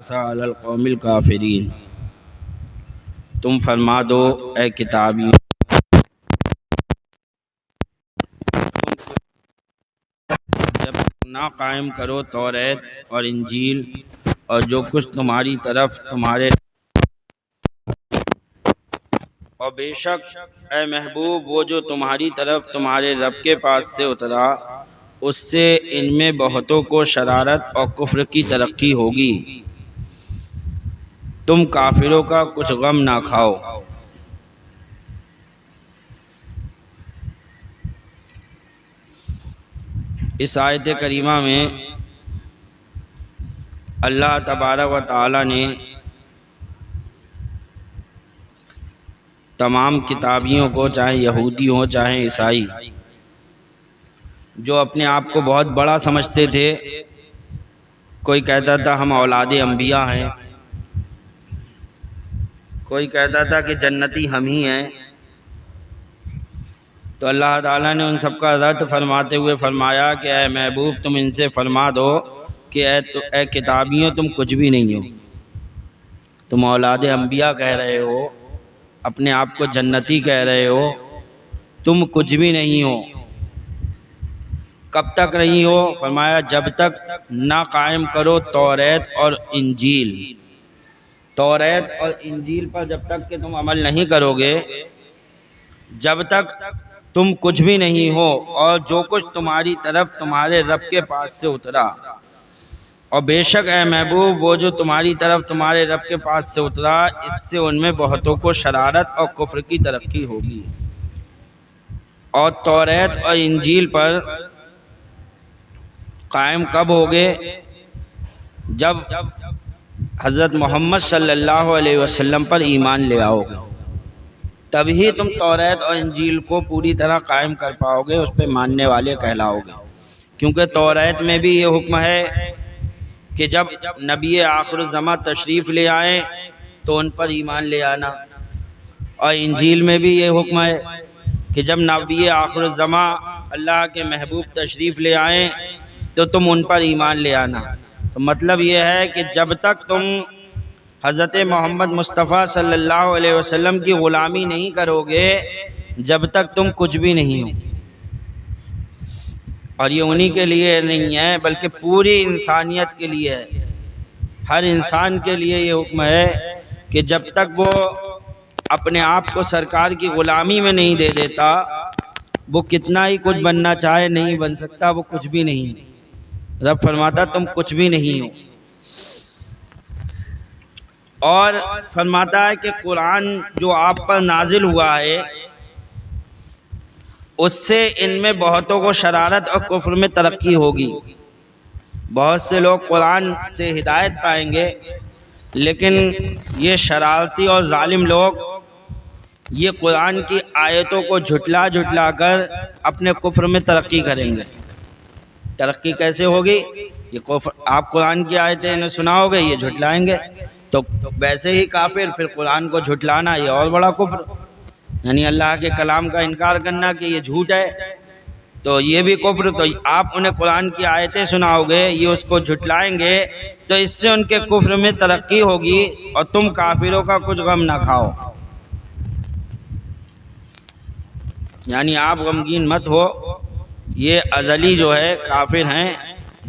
علی القوم الکافرین۔ تم فرما دو اے کتابی، جب نہ قائم کرو توریت اور انجیل اور جو کچھ تمہاری طرف تمہارے، اور بے شک اے محبوب وہ جو تمہاری طرف تمہارے رب کے پاس سے اترا، اس سے ان میں بہتوں کو شرارت اور کفر کی ترقی ہوگی۔ تم کافروں کا کچھ غم نہ کھاؤ۔ اس آیت کریمہ میں اللہ تبارک و تعالی نے تمام کتابیوں کو، چاہے یہودی ہوں چاہے عیسائی، جو اپنے آپ کو بہت بڑا سمجھتے تھے، کوئی کہتا تھا ہم اولاد انبیاء ہیں، کوئی کہتا تھا کہ جنتی ہم ہی ہیں، تو اللہ تعالیٰ نے ان سب کا رد فرماتے ہوئے فرمایا کہ اے محبوب تم ان سے فرما دو کہ اے کتابیوں تم کچھ بھی نہیں ہو، تم اولاد انبیاء کہہ رہے ہو، اپنے آپ کو جنتی کہہ رہے ہو، تم کچھ بھی نہیں ہو۔ کب تک نہیں ہو؟ فرمایا جب تک نہ قائم کرو توریت اور انجیل۔ توریت اور انجیل پر جب تک کہ تم عمل نہیں کرو گے، جب تک تم کچھ بھی نہیں ہو، اور جو کچھ تمہاری طرف تمہارے رب کے پاس سے اترا، اور بے شک اے محبوب وہ جو تمہاری طرف تمہارے رب کے پاس سے اترا، اس سے ان میں بہتوں کو شرارت اور کفر کی ترقی ہوگی۔ اور توریت اور انجیل پر قائم کب ہوگے؟ جب حضرت محمد صلی اللہ علیہ وسلم پر ایمان لے آؤ گے، تبھی تم توریت اور انجیل کو پوری طرح قائم کر پاؤ گے، اس پہ ماننے والے کہلاؤ گے۔ کیونکہ توریت میں بھی یہ حکم ہے کہ جب نبی آخر الزماں تشریف لے آئیں تو ان پر ایمان لے آنا، اور انجیل میں بھی یہ حکم ہے کہ جب نبی آخر الزماں اللہ کے محبوب تشریف لے آئیں تو تم ان پر ایمان لے آنا۔ تو مطلب یہ ہے کہ جب تک تم حضرت محمد مصطفیٰ صلی اللہ علیہ وسلم کی غلامی نہیں کرو گے، جب تک تم کچھ بھی نہیں ہو۔ اور یہ انہی کے لیے نہیں ہے بلکہ پوری انسانیت کے لیے ہے، ہر انسان کے لیے یہ حکم ہے کہ جب تک وہ اپنے آپ کو سرکار کی غلامی میں نہیں دے دیتا، وہ کتنا ہی کچھ بننا چاہے نہیں بن سکتا، وہ کچھ بھی نہیں۔ رب فرماتا تم کچھ بھی نہیں ہو، اور فرماتا ہے کہ قرآن جو آپ پر نازل ہوا ہے اس سے ان میں بہتوں کو شرارت اور کفر میں ترقی ہوگی۔ بہت سے لوگ قرآن سے ہدایت پائیں گے، لیکن یہ شرارتی اور ظالم لوگ یہ قرآن کی آیتوں کو جھٹلا جھٹلا کر اپنے کفر میں ترقی کریں گے۔ ترقی کیسے ہوگی؟ یہ کفر، آپ قرآن کی آیتیں انہیں سناؤ گے، یہ جھٹلائیں گے، تو ویسے ہی کافر، پھر قرآن کو جھٹلانا یہ اور بڑا کفر، یعنی اللہ کے کلام کا انکار کرنا کہ یہ جھوٹ ہے، تو یہ بھی کفر۔ تو آپ انہیں قرآن کی آیتیں سناؤ گے، یہ اس کو جھٹلائیں گے، تو اس سے ان کے کفر میں ترقی ہوگی، اور تم کافروں کا کچھ غم نہ کھاؤ، یعنی آپ غمگین مت ہو، یہ ازلی جو ہے کافر ہیں،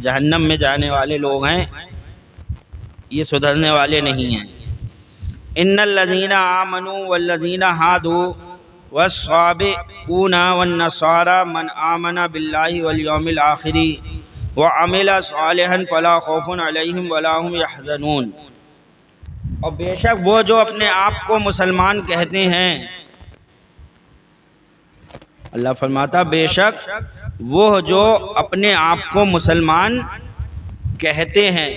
جہنم میں جانے والے لوگ ہیں، یہ سدھرنے والے نہیں ہیں۔ ان الذین آمنوا والذین ہادوا والصابئون والنصارى من آمن باللہ والیوم الآخر وعمل صالحا فلا خوف علیہم ولا هم یحزنون۔ اور بے شک وہ جو اپنے آپ کو مسلمان کہتے ہیں، اللہ فرماتا بے شک وہ جو اپنے آپ کو مسلمان کہتے ہیں،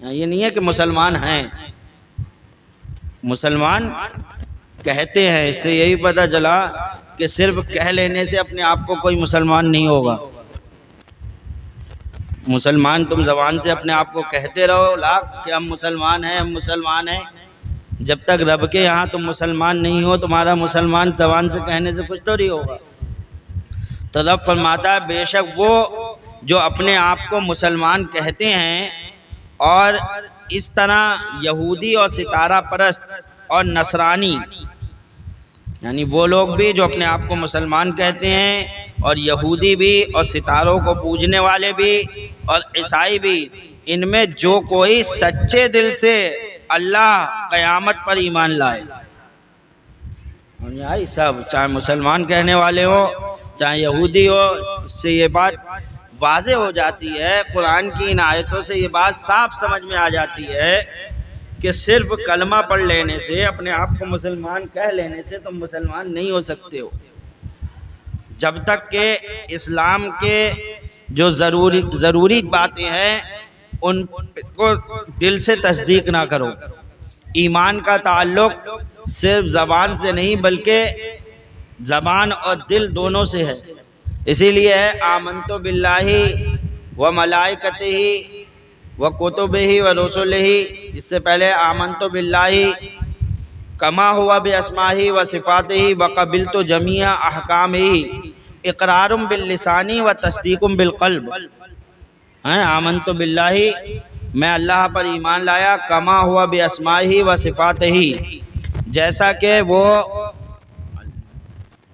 یہ نہیں ہے کہ مسلمان ہیں، مسلمان کہتے ہیں۔ اس سے یہی پتہ چلا کہ صرف کہہ لینے سے اپنے آپ کو کوئی مسلمان نہیں ہوگا۔ مسلمان تم زبان سے اپنے آپ کو کہتے رہو لاکھ کہ ہم مسلمان ہیں، ہم مسلمان ہیں، جب تک رب کے یہاں تم مسلمان نہیں ہو، تمہارا مسلمان زبان سے کہنے سے کچھ تو نہیں ہوگا۔ تو رب فرماتا ہے بے شک وہ جو اپنے آپ کو مسلمان کہتے ہیں اور اس طرح یہودی اور ستارہ پرست اور نصرانی، یعنی وہ لوگ بھی جو اپنے آپ کو مسلمان کہتے ہیں، اور یہودی بھی اور ستاروں کو پوجنے والے بھی اور عیسائی بھی، ان میں جو کوئی سچے دل سے اللہ قیامت پر ایمان لائے، یہی سب چاہے مسلمان کہنے والے ہو چاہے یہودی ہو، اس سے یہ بات واضح ہو جاتی ہے، قرآن کی ان آیتوں سے یہ بات صاف سمجھ میں آ جاتی ہے کہ صرف کلمہ پڑھ لینے سے، اپنے آپ کو مسلمان کہہ لینے سے تم مسلمان نہیں ہو سکتے ہو، جب تک کہ اسلام کے جو ضروری باتیں ہیں ان کو دل سے تصدیق نہ کرو۔ ایمان کا تعلق صرف زبان سے نہیں بلکہ زبان اور دل دونوں سے ہے، اسی لیے ہے آمنت باللہ و ملائکتہ و کتبہ و رسلہ، اس سے پہلے آمنت باللہ کما ہوا باسمائہ و صفاتہ و قبلت جمیع احکامہ، اقرار باللسان و تصدیق بالقلب۔ آمنت باللہ، میں اللہ پر ایمان لایا، کما ہوا باسمائہ و صفاتہ، جیسا کہ وہ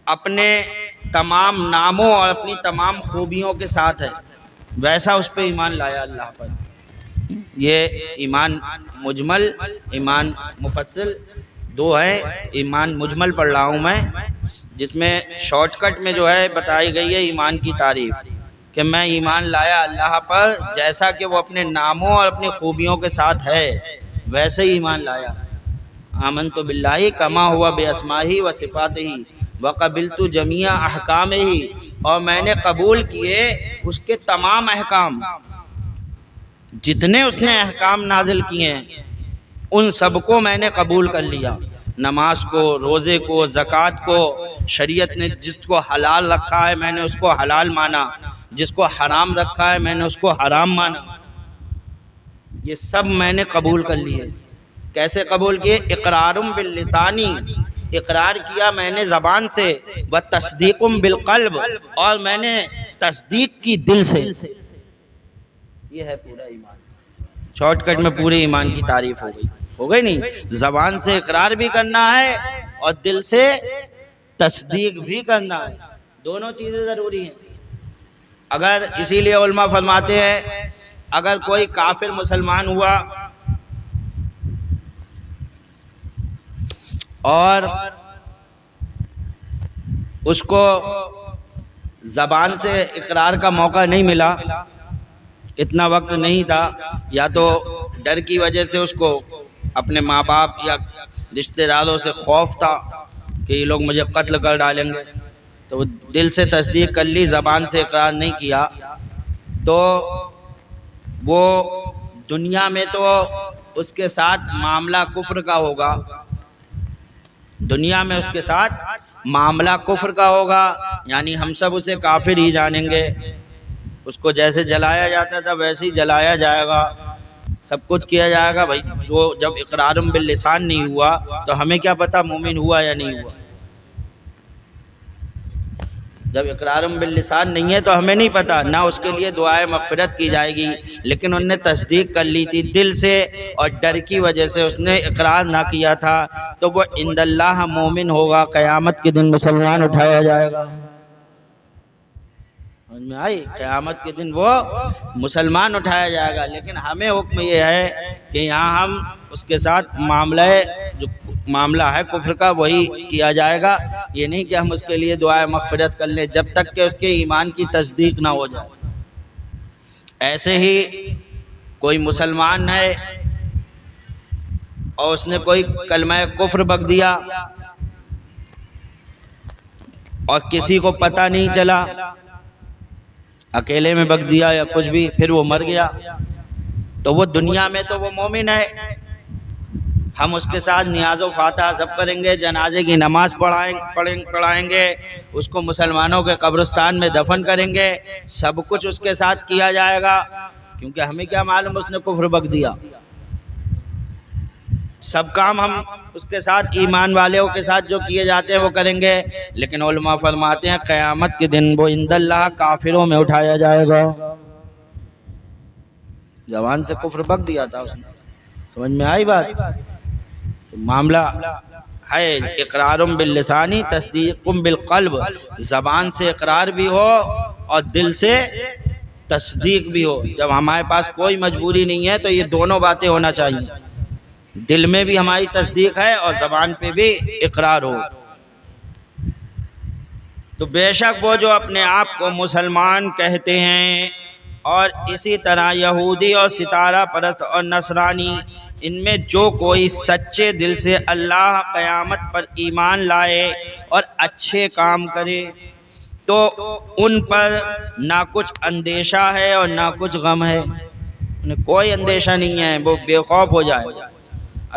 اپنے تمام ناموں اور اپنی تمام خوبیوں کے ساتھ ہے، ویسا اس پہ ایمان لایا اللہ پر۔ یہ ایمان مجمل، ایمان مفصل دو ہیں۔ ایمان مجمل پڑھ رہا ہوں میں، جس میں شارٹ کٹ میں جو ہے بتائی گئی ہے ایمان کی تعریف، کہ میں ایمان لایا اللہ پر جیسا کہ وہ اپنے ناموں اور اپنی خوبیوں کے ساتھ ہے، ویسے ہی ایمان لایا۔ آمنت باللہ کما ہوا باسمائہ و صفاتہ وقبلت جمیع احکامہ، اور میں نے قبول کیے اس کے تمام احکام، جتنے اس نے احکام نازل کیے ہیں ان سب کو میں نے قبول کر لیا، نماز کو، روزے کو، زکوٰۃ کو، شریعت نے جس کو حلال رکھا ہے میں نے اس کو حلال مانا، جس کو حرام رکھا ہے میں نے اس کو حرام مانا، یہ سب میں نے قبول کر لیے۔ کیسے قبول کیے؟ اقرار باللسانی، اقرار کیا میں نے زبان سے، و تصدیق بالقلب، اور میں نے تصدیق کی دل سے۔ یہ ہے پورا ایمان۔ شارٹ کٹ میں پورے ایمان کی تعریف ہو گئی نہیں؟ زبان سے اقرار بھی کرنا ہے اور دل سے تصدیق بھی کرنا ہے، دونوں چیزیں ضروری ہیں۔ اگر اسی لیے علماء فرماتے ہیں اگر کوئی کافر مسلمان ہوا اور اس کو زبان سے اقرار کا موقع نہیں ملا، اتنا وقت نہیں تھا، یا تو ڈر کی وجہ سے اس کو اپنے ماں باپ یا رشتہ داروں سے خوف تھا کہ یہ لوگ مجھے قتل کر ڈالیں گے، تو وہ دل سے تصدیق کر لی، زبان سے اقرار نہیں کیا، تو وہ دنیا میں تو اس کے ساتھ معاملہ کفر کا ہوگا، دنیا میں اس کے ساتھ معاملہ کفر کا ہوگا، یعنی ہم سب اسے کافر ہی جانیں گے، اس کو جیسے جلایا جاتا تھا ویسے ہی جلایا جائے گا، سب کچھ کیا جائے گا۔ بھائی جو جب اقرار باللسان نہیں ہوا تو ہمیں کیا پتہ مومن ہوا یا نہیں ہوا؟ جب اقرار باللسان نہیں ہے تو ہمیں نہیں پتہ، نہ اس کے لیے دعائے مغفرت کی جائے گی، لیکن انہوں نے تصدیق کر لی تھی دل سے، اور ڈر کی وجہ سے اس نے اقرار نہ کیا تھا، تو وہ عند اللہ مومن ہوگا، قیامت کے دن مسلمان اٹھایا جائے گا۔ سمجھ میں آئی؟ قیامت کے دن وہ مسلمان اٹھایا جائے گا، لیکن ہمیں حکم یہ ہے کہ یہاں ہم اس کے ساتھ معاملہ ہے کفر کا وہی کیا جائے گا، یہ نہیں کہ ہم اس کے لیے دعائے مغفرت کر لیں جب تک کہ اس کے ایمان کی تصدیق نہ ہو جائے۔ ایسے ہی کوئی مسلمان ہے اور اس نے کوئی کلمہ کفر بک دیا اور کسی کو پتہ نہیں چلا، اکیلے میں بک دیا یا کچھ بھی، پھر وہ مر گیا، تو وہ دنیا میں تو وہ مومن ہے، ہم اس کے ساتھ نیاز و فاتحہ سب کریں گے، جنازے کی نماز پڑھائیں گے، اس کو مسلمانوں کے قبرستان میں دفن کریں گے، سب کچھ اس کے ساتھ کیا جائے گا، کیونکہ ہمیں کیا معلوم اس نے کفر بک دیا، سب کام ہم اس کے ساتھ ایمان والوں کے ساتھ جو کیے جاتے ہیں وہ کریں گے، لیکن علماء فرماتے ہیں قیامت کے دن وہ عند اللہ کافروں میں اٹھایا جائے گا۔ زبان سے کفر بک دیا تھا اس نے، سمجھ میں آئی بات؟ معاملہ ہے اقرار باللسانی تصدیق بالقلب، زبان سے اقرار بھی ہو اور دل سے تصدیق بھی ہو۔ جب ہمارے پاس کوئی مجبوری نہیں ہے تو یہ دونوں باتیں ہونا چاہیے، دل میں بھی ہماری تصدیق ہے اور زبان پہ بھی اقرار ہو۔ تو بے شک وہ جو اپنے آپ کو مسلمان کہتے ہیں اور اسی طرح یہودی اور ستارہ پرست اور نصرانی، ان میں جو کوئی سچے دل سے اللہ قیامت پر ایمان لائے اور اچھے کام کرے تو ان پر نہ کچھ اندیشہ ہے اور نہ کچھ غم ہے، انہیں کوئی اندیشہ نہیں ہے، وہ بے خوف ہو جائے،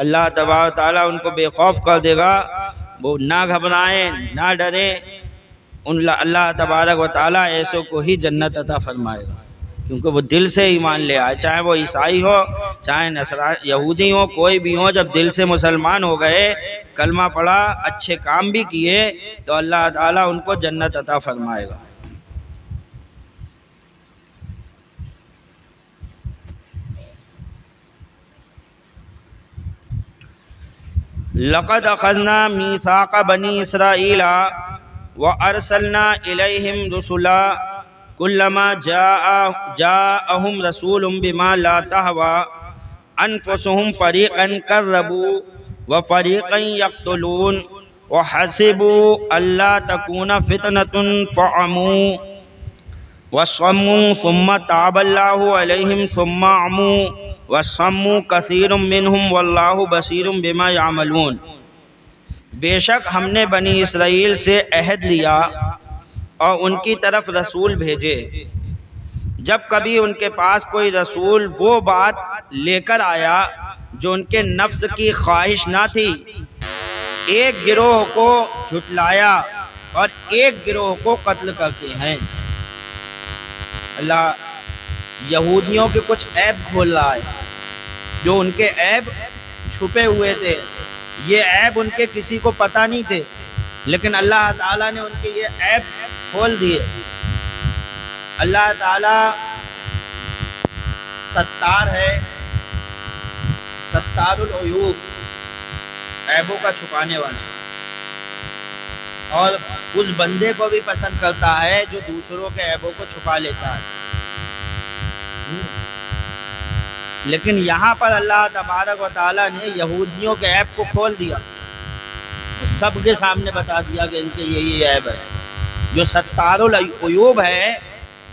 اللہ تبارک و تعالیٰ ان کو بے خوف کر دے گا، وہ نہ گھبرائیں نہ ڈریں، اللہ تبارک و تعالیٰ ایسوں کو ہی جنت عطا فرمائے گا، کیونکہ وہ دل سے ایمان لے آئے، چاہے وہ عیسائی ہو چاہے یہودی ہو، کوئی بھی ہو، جب دل سے مسلمان ہو گئے، کلمہ پڑھا، اچھے کام بھی کیے تو اللہ تعالیٰ ان کو جنت عطا فرمائے گا۔ لقد اخذنا میثاق بنی اسرائیل وارسلنا الیہم رسلا کلما جاءہم رسول بما لا تہوی انفسہم فریقا کذبوا وفریقا یقتلون وحسبوا الا تکون فتنة فعموا وصموا ثم تاب اللہ علیہم ثم عموا وصموا کثیر منہم واللہ بصیر بما یعملون۔ بے شک ہم نے بنی اسرائیل سے عہد لیا اور ان کی طرف رسول بھیجے، جب کبھی ان کے پاس کوئی رسول وہ بات لے کر آیا جو ان کے نفس کی خواہش نہ تھی، ایک گروہ کو جھٹلایا اور ایک گروہ کو قتل کرتے ہیں۔ اللہ یہودیوں کے کچھ عیب کھول رہا ہے، جو ان کے عیب چھپے ہوئے تھے، یہ عیب ان کے کسی کو پتہ نہیں تھے، لیکن اللہ تعالیٰ نے ان کے یہ عیب کھول دیے۔ اللہ تعالیٰ ستار ہے، ستار العیوب، عیبوں کا چھپانے والا، اور اس بندے کو بھی پسند کرتا ہے جو دوسروں کے عیبوں کو چھپا لیتا ہے۔ لیکن یہاں پر اللہ تبارک و تعالیٰ نے یہودیوں کے عیب کو کھول دیا، سب کے سامنے بتا دیا کہ ان کے یہ عیب ہے۔ جو ستار العیوب ہے،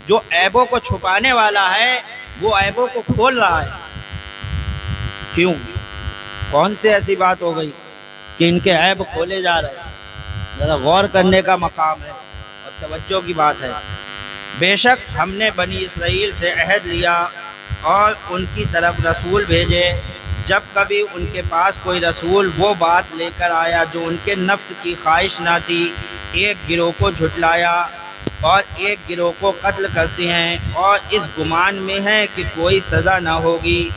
جو عیبوں کو چھپانے والا ہے، وہ عیبوں کو کھول رہا ہے۔ کیوں؟ کون سے ایسی بات ہو گئی کہ ان کے عیب کھولے جا رہے ہیں؟ ذرا غور کرنے کا مقام ہے اور توجہ کی بات ہے۔ بے شک ہم نے بنی اسرائیل سے عہد لیا اور ان کی طرف رسول بھیجے، جب کبھی ان کے پاس کوئی رسول وہ بات لے کر آیا جو ان کے نفس کی خواہش نہ تھی، ایک گروہ کو جھٹلایا اور ایک گروہ کو قتل کرتے ہیں، اور اس گمان میں ہے کہ کوئی سزا نہ ہوگی،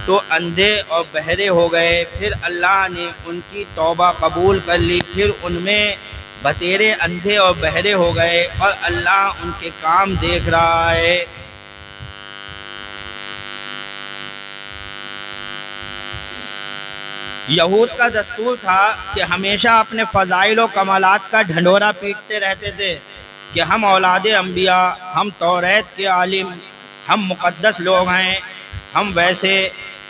تو اندھے اور بہرے ہو گئے۔ پھر اللہ نے ان کی توبہ قبول کر لی، پھر ان میں بتیرے اندھے اور بہرے ہو گئے، اور اللہ ان کے کام دیکھ رہا ہے۔ یہود کا دستور تھا کہ ہمیشہ اپنے فضائل و کمالات کا ڈھنڈورا پیٹتے رہتے تھے کہ ہم اولاد انبیاء، ہم توریت کے عالم، ہم مقدس لوگ ہیں، ہم ویسے،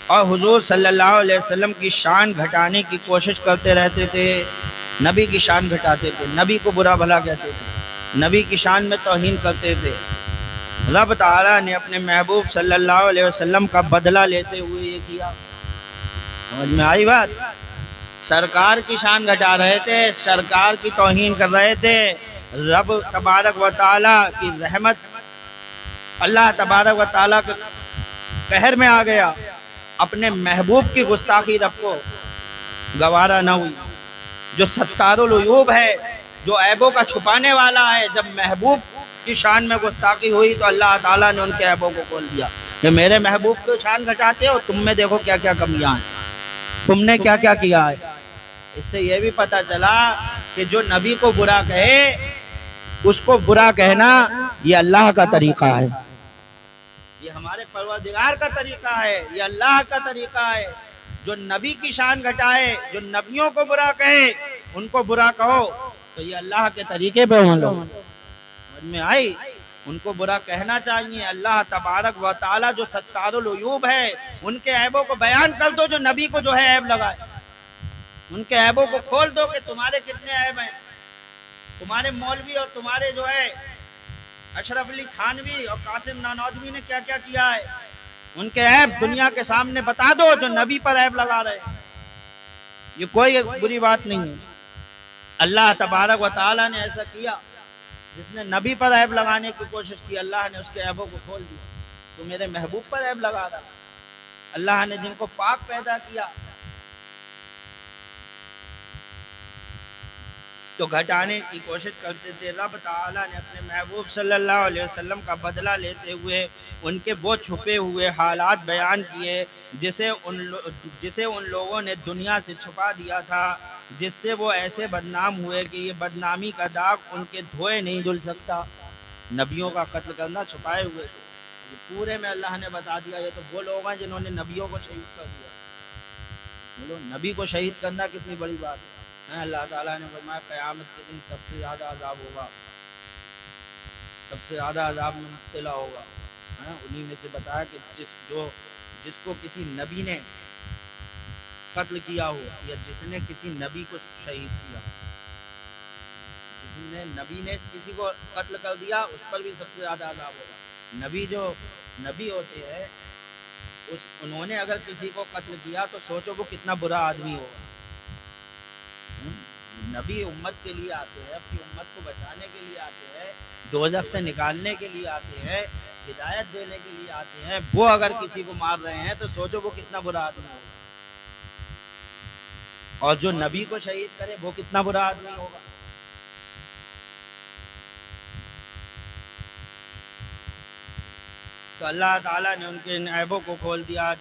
اور حضور صلی اللہ علیہ وسلم کی شان گھٹانے کی کوشش کرتے رہتے تھے، نبی کی شان گھٹاتے تھے، نبی کو برا بھلا کہتے تھے، نبی کی شان میں توہین کرتے تھے۔ رب تعالیٰ نے اپنے محبوب صلی اللہ علیہ وسلم کا بدلہ لیتے ہوئے یہ کیا۔ سمجھ میں آئی بات؟ سرکار کی شان گھٹا رہے تھے، سرکار کی توہین کر رہے تھے، رب تبارک و تعالیٰ کی رحمت اللہ تبارک و تعالیٰ کے قہر میں آ گیا، اپنے محبوب کی گستاخی رب کو گوارا نہ ہوئی۔ جو ستار العیوب ہے، جو عیبوں کا چھپانے والا ہے، جب محبوب کی شان میں گستاخی ہوئی تو اللہ تعالیٰ نے ان کے عیبوں کو کھول دیا کہ میرے محبوب کو شان گھٹاتے ہو، تم میں دیکھو کیا کیا کمیاں ہیں، تم نے کیا کیا کیا ہے۔ اس سے یہ بھی پتہ چلا کہ جو نبی کو برا کہے، اس کو برا کہنا یہ اللہ کا طریقہ ہے، یہ ہمارے پروردگار کا طریقہ ہے، یہ اللہ کا طریقہ ہے۔ جو نبی کی شان گھٹائے، جو نبیوں کو برا کہے، ان کو برا کہو، تو یہ اللہ کے طریقے پہ ہوں لوگ، سمجھ میں آئی؟ ان کو برا کہنا چاہیے۔ اللہ تبارک و تعالی جو ستار العیوب ہے، ان کے عیبوں کو بیان کر دو، جو نبی کو جو ہے عیب لگائے، ان کے عیبوں کو کھول دو کہ تمہارے کتنے عیب ہیں، تمہارے مولوی اور تمہارے جو ہے اشرف علی تھانوی اور قاسم نانوتوی نے کیا کیا کیا ہے، ان کے عیب دنیا کے سامنے بتا دو، جو نبی پر عیب لگا رہے ہیں۔ یہ کوئی بری بات نہیں ہے۔ اللہ تبارک و تعالی نے ایسا کیا، جس نے نبی پر عیب لگانے کی کوشش کی، اللہ نے اس کے عیبوں کو کھول دیا۔ تو میرے محبوب پر عیب لگا رہا، اللہ نے جن کو پاک پیدا کیا تو گھٹانے کی کوشش کرتے تھے۔ رب تعالیٰ نے اپنے محبوب صلی اللہ علیہ وسلم کا بدلہ لیتے ہوئے ان کے وہ چھپے ہوئے حالات بیان کیے جسے ان لوگوں نے دنیا سے چھپا دیا تھا، جس سے وہ ایسے بدنام ہوئے کہ یہ بدنامی کا داغ ان کے دھوئے نہیں دھل سکتا۔ نبیوں کا قتل کرنا چھپائے ہوئے تھے، پورے میں اللہ نے بتا دیا۔ یہ تو وہ لوگ ہیں جنہوں نے نبیوں کو شہید کر دیا۔ بولو، نبی کو شہید کرنا کتنی بڑی بات ہے۔ اللہ تعالیٰ نے فرمایا قیامت کے دن سب سے زیادہ عذاب ہوگا، سب سے زیادہ عذاب میں مبتلا ہوگا۔ انہی میں سے بتایا کہ جس کو کسی نبی نے قتل کیا ہو، یا جس نے کسی نبی کو شہید کیا، جس نے نبی نے کسی کو قتل کر دیا، اس پر بھی سب سے زیادہ عذاب ہوگا۔ نبی ہوتے ہیں، انہوں نے اگر کسی کو قتل کیا تو سوچو وہ کتنا برا آدمی ہوگا۔ نبی امت کے لیے آتے ہیں، اپنی امت کو بچانے کے لیے آتے ہیں، دوزخ سے نکالنے کے لیے آتے ہیں، ہدایت دینے کے لیے آتے ہیں۔ وہ اگر کسی کو مار رہے ہیں تو سوچو وہ کتنا برا آدمی ہوگا، اور جو نبی کو شہید کرے وہ کتنا برا آدمی ہوگا۔ تو اللہ تعالیٰ نے ان کے ان عیبوں کو کھول دیا۔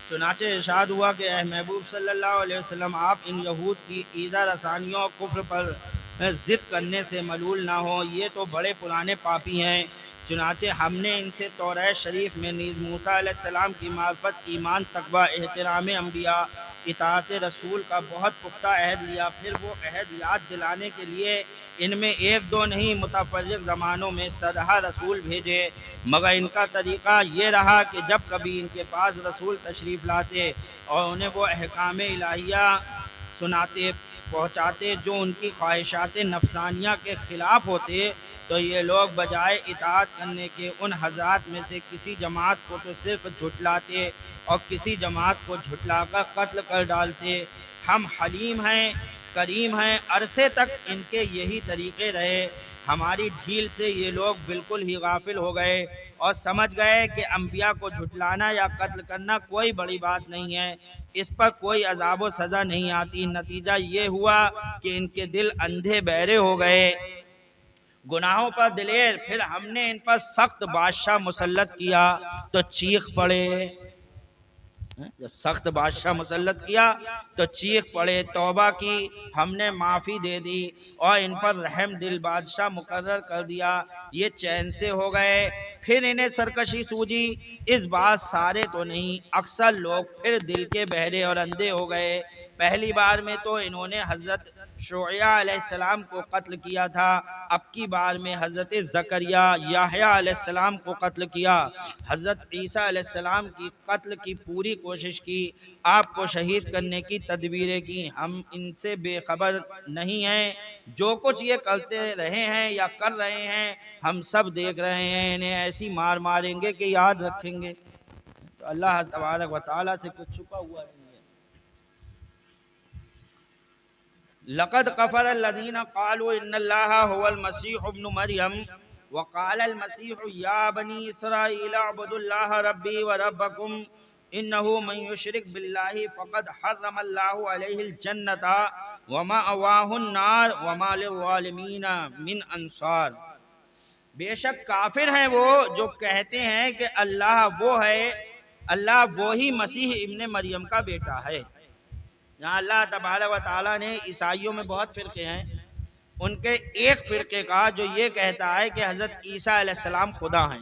چنانچہ ارشاد ہوا کہ اے محبوب صلی اللہ علیہ وسلم، آپ ان یہود کی ایذا رسانیوں اور کفر پر ضد کرنے سے ملول نہ ہو، یہ تو بڑے پرانے پاپی ہیں۔ چنانچہ ہم نے ان سے توریت شریف میں نیز موسیٰ علیہ السلام کی معرفت، ایمان، تقویٰ، احترام انبیاء، اطاعت رسول کا بہت پختہ عہد لیا۔ پھر وہ عہد یاد دلانے کے لیے ان میں ایک دو نہیں متفرق زمانوں میں 100 رسول بھیجے، مگر ان کا طریقہ یہ رہا کہ جب کبھی ان کے پاس رسول تشریف لاتے اور انہیں وہ احکام الہیہ سناتے پہنچاتے جو ان کی خواہشات نفسانیہ کے خلاف ہوتے، تو یہ لوگ بجائے اطاعت کرنے کے ان حضرات میں سے کسی جماعت کو تو صرف جھٹلاتے اور کسی جماعت کو جھٹلا کر قتل کر ڈالتے۔ ہم حلیم ہیں، کریم ہیں، عرصے تک ان کے یہی طریقے رہے۔ ہماری ڈھیل سے یہ لوگ بالکل ہی غافل ہو گئے اور سمجھ گئے کہ انبیاء کو جھٹلانا یا قتل کرنا کوئی بڑی بات نہیں ہے، اس پر کوئی عذاب و سزا نہیں آتی۔ نتیجہ یہ ہوا کہ ان کے دل اندھے بہرے ہو گئے، گناہوں پر دلیر۔ پھر ہم نے ان پر سخت بادشاہ مسلط کیا تو چیخ پڑے۔ جب سخت بادشاہ مسلط کیا تو چیخ پڑے، توبہ کی، ہم نے معافی دے دی اور ان پر رحم دل بادشاہ مقرر کر دیا، یہ چین سے ہو گئے۔ پھر انہیں سرکشی سوجی، اس بات سارے تو نہیں، اکثر لوگ پھر دل کے بہرے اور اندھے ہو گئے۔ پہلی بار میں تو انہوں نے حضرت شعیب علیہ السلام کو قتل کیا تھا، اب کی بار میں حضرت زکریا، یحییٰ علیہ السلام کو قتل کیا۔ حضرت عیسیٰ علیہ السلام کی قتل کی پوری کوشش کی، آپ کو شہید کرنے کی تدبیریں کی۔ ہم ان سے بے خبر نہیں ہیں، جو کچھ یہ کرتے رہے ہیں یا کر رہے ہیں ہم سب دیکھ رہے ہیں، انہیں ایسی مار ماریں گے کہ یاد رکھیں گے۔ تو اللہ تبارک و تعالیٰ سے کچھ چھپا ہوا نہیں ہے۔ لقد کفر الذین قالوا ان اللہ هو المسیح ابن مریم وقال المسیح یا بنی اسرائیل اعبدوا اللہ ربی وربکم انہ من یشرک باللہ فقد حرم اللہ علیہ الجنۃ ومأواہ النار وما للظالمین من انصار۔ بے شک کافر ہیں وہ جو کہتے ہیں کہ اللہ وہ ہے، اللہ وہی مسیح ابن مریم کا بیٹا ہے۔ یہاں اللہ تبارک و تعالیٰ نے، عیسائیوں میں بہت فرقے ہیں، ان کے ایک فرقے کا جو یہ کہتا ہے کہ حضرت عیسیٰ علیہ السلام خدا ہیں،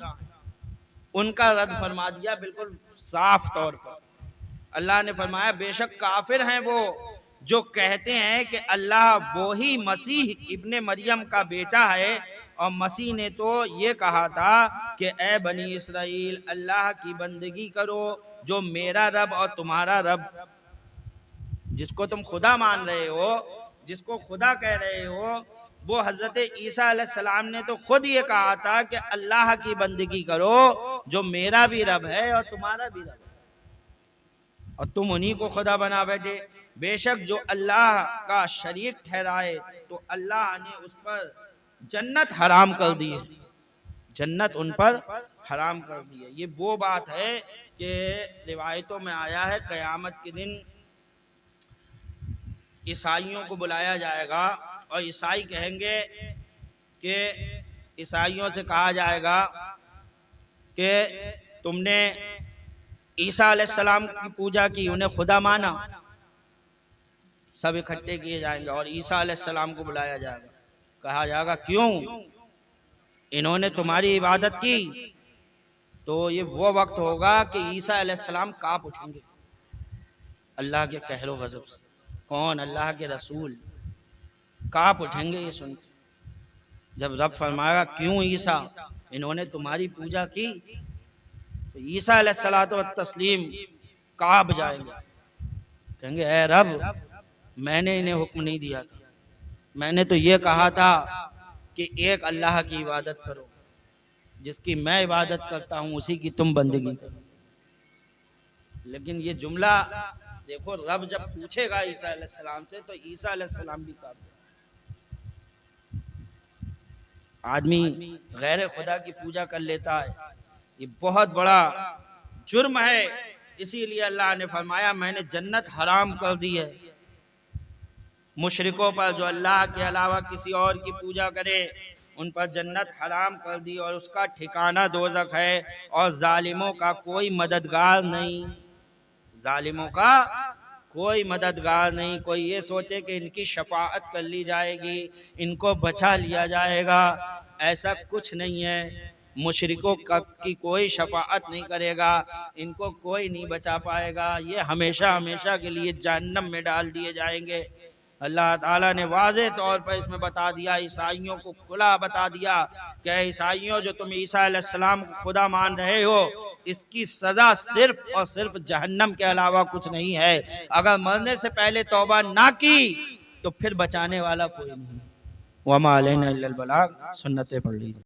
ان کا رد فرما دیا بالکل صاف طور پر۔ اللہ نے فرمایا بے شک کافر ہیں وہ جو کہتے ہیں کہ اللہ وہی مسیح ابن مریم کا بیٹا ہے، اور مسیح نے تو یہ کہا تھا کہ اے بنی اسرائیل اللہ کی بندگی کرو جو میرا رب اور تمہارا رب، جس کو تم خدا مان رہے ہو، جس کو خدا کہہ رہے ہو، وہ حضرت عیسیٰ علیہ السلام نے تو خود یہ کہا تھا کہ اللہ کی بندگی کرو جو میرا بھی رب ہے اور تمہارا بھی رب ہے، اور تم انہی کو خدا بنا بیٹھے۔ بے شک جو اللہ کا شریک ٹھہرائے تو اللہ نے اس پر جنت حرام کر دی ہے، جنت ان پر حرام کر دی ہے۔ یہ وہ بات ہے کہ روایتوں میں آیا ہے قیامت کے دن عیسائیوں کو بلایا جائے گا، اور عیسائی کہیں گے کہ عیسائیوں سے کہا جائے گا کہ تم نے عیسیٰ علیہ السلام کی پوجا کی، انہیں خدا مانا، سب اکٹھے کیے جائیں گے اور عیسیٰ علیہ السلام کو بلایا جائے گا، کہا جائے گا کیوں انہوں نے تمہاری عبادت کی؟ تو یہ وہ وقت ہوگا کہ عیسیٰ علیہ السلام کانپ اٹھیں گے اللہ کے قہر و غضب سے۔ کون؟ اللہ کے رسول کانپ اٹھیں گے یہ سن کے، جب رب فرمائے گا کیوں عیسیٰ انہوں نے تمہاری پوجا کی؟ تو عیسیٰ علیہ الصلوۃ والتسلیم کانپ جائیں گے، کہیں گے اے رب میں نے انہیں حکم نہیں دیا تھا، میں نے تو یہ کہا تھا کہ ایک اللہ کی عبادت کرو، جس کی میں عبادت کرتا ہوں اسی کی تم بندگی کرو۔ لیکن یہ جملہ دیکھو، رب جب پوچھے گا عیسیٰ علیہ السلام سے تو عیسیٰ علیہ السلام بھی کافر۔ آدمی غیر خدا کی پوجا کر لیتا ہے، یہ بہت بڑا جرم ہے، اسی لیے اللہ نے فرمایا میں نے جنت حرام کر دی ہے مشرکوں پر، جو اللہ کے علاوہ کسی اور کی پوجا کرے ان پر جنت حرام کر دی، اور اس کا ٹھکانہ دوزخ ہے، اور ظالموں کا کوئی مددگار نہیں، ظالموں کا کوئی مددگار نہیں۔ کوئی یہ سوچے کہ ان کی شفاعت کر لی جائے گی، ان کو بچا لیا جائے گا، ایسا کچھ نہیں ہے۔ مشرکوں کی کوئی شفاعت نہیں کرے گا، ان کو کوئی نہیں بچا پائے گا، یہ ہمیشہ ہمیشہ کے لیے جہنم میں ڈال دیے جائیں گے۔ اللہ تعالیٰ نے واضح طور پر اس میں بتا دیا، عیسائیوں کو کھلا بتا دیا کہ اے عیسائیوں جو تم عیسیٰ علیہ السلام کو خدا مان رہے ہو، اس کی سزا صرف اور صرف جہنم کے علاوہ کچھ نہیں ہے۔ اگر مرنے سے پہلے توبہ نہ کی تو پھر بچانے والا کوئی نہیں۔ وَمَا عَلَيْنَا إِلَّا الْبَلَاغُ، سنتیں پڑھ لیجیے۔